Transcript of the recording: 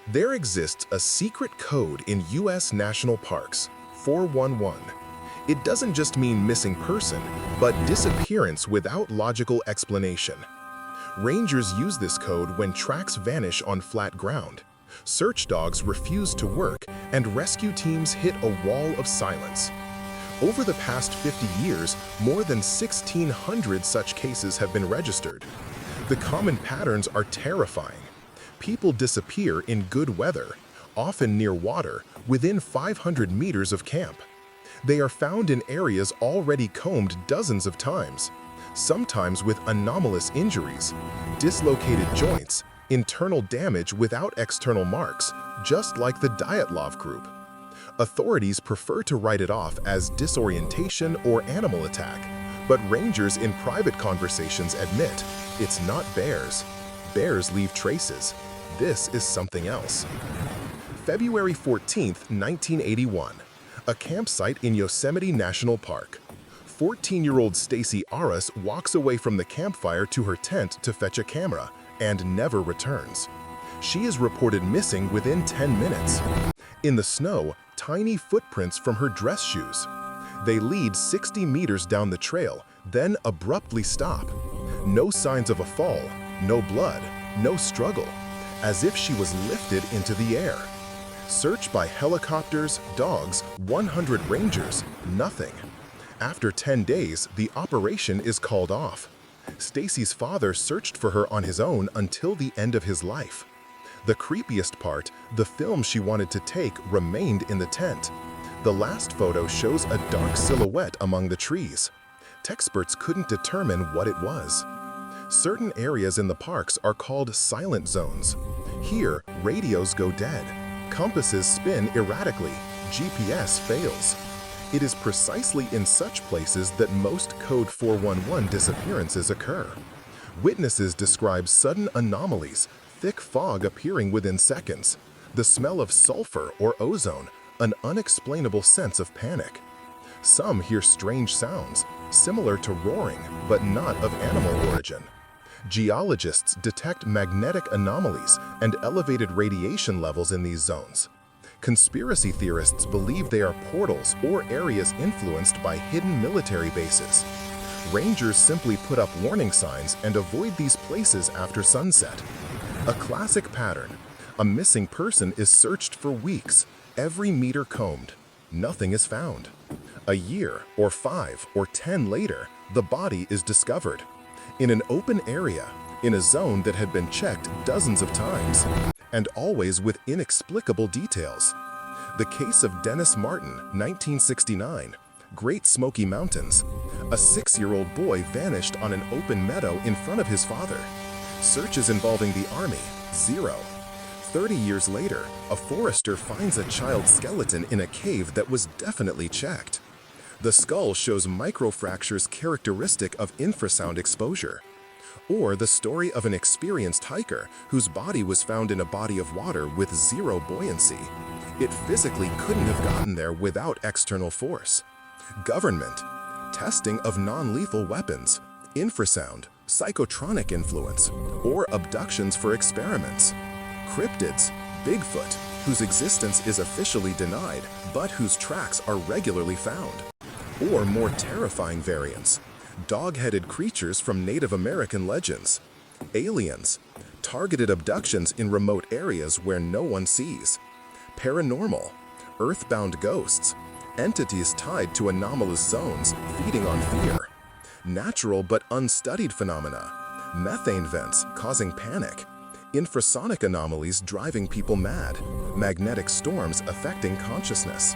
There exists a secret code in U.S. national parks, 411. It doesn't just mean missing person, but disappearance without logical explanation. Rangers use this code when tracks vanish on flat ground, search dogs refuse to work, and rescue teams hit a wall of silence. Over the past 50 years, more than 1,600 such cases have been registered. The common patterns are terrifying. People disappear in good weather, often near water, within 500 meters of camp. They are found in areas already combed dozens of times, sometimes with anomalous injuries, dislocated joints, internal damage without external marks, just like the Dyatlov group. Authorities prefer to write it off as disorientation or animal attack, but rangers in private conversations admit it's not bears. Bears leave traces. This is something else. February 14, 1981. A campsite in Yosemite National Park. 14-year-old Stacy Aras walks away from the campfire to her tent to fetch a camera and never returns. She is reported missing within 10 minutes. In the snow, tiny footprints from her dress shoes. They lead 60 meters down the trail, then abruptly stop. No signs of a fall, no blood, no struggle, as if she was lifted into the air. Search by helicopters, dogs, 100 rangers, nothing. After 10 days, the operation is called off. Stacy's father searched for her on his own until the end of his life. The creepiest part, the film she wanted to take remained in the tent. The last photo shows a dark silhouette among the trees. Experts couldn't determine what it was. Certain areas in the parks are called silent zones. Here, radios go dead. Compasses spin erratically. GPS fails. It is precisely in such places that most Code 411 disappearances occur. Witnesses describe sudden anomalies, thick fog appearing within seconds, the smell of sulfur or ozone, an unexplainable sense of panic. Some hear strange sounds, similar to roaring, but not of animal origin. Geologists detect magnetic anomalies and elevated radiation levels in these zones. Conspiracy theorists believe they are portals or areas influenced by hidden military bases. Rangers simply put up warning signs and avoid these places after sunset. A classic pattern. A missing person is searched for weeks, every meter combed. Nothing is found. A year, or 5 or 10 later, the body is discovered. In an open area, in a zone that had been checked dozens of times, and always with inexplicable details. The case of Dennis Martin, 1969, Great Smoky Mountains. A 6-year-old boy vanished on an open meadow in front of his father. Searches involving the Army, 0. 30 years later, a forester finds a child's skeleton in a cave that was definitely checked. The skull shows microfractures characteristic of infrasound exposure. Or the story of an experienced hiker whose body was found in a body of water with 0 buoyancy. It physically couldn't have gotten there without external force. Government. Testing of non-lethal weapons, infrasound, psychotronic influence, or abductions for experiments. Cryptids, Bigfoot, whose existence is officially denied, but whose tracks are regularly found. Or more terrifying variants, dog-headed creatures from Native American legends. Aliens, targeted abductions in remote areas where no one sees. Paranormal, earthbound ghosts, entities tied to anomalous zones feeding on fear. Natural but unstudied phenomena, methane vents causing panic, infrasonic anomalies driving people mad, magnetic storms affecting consciousness.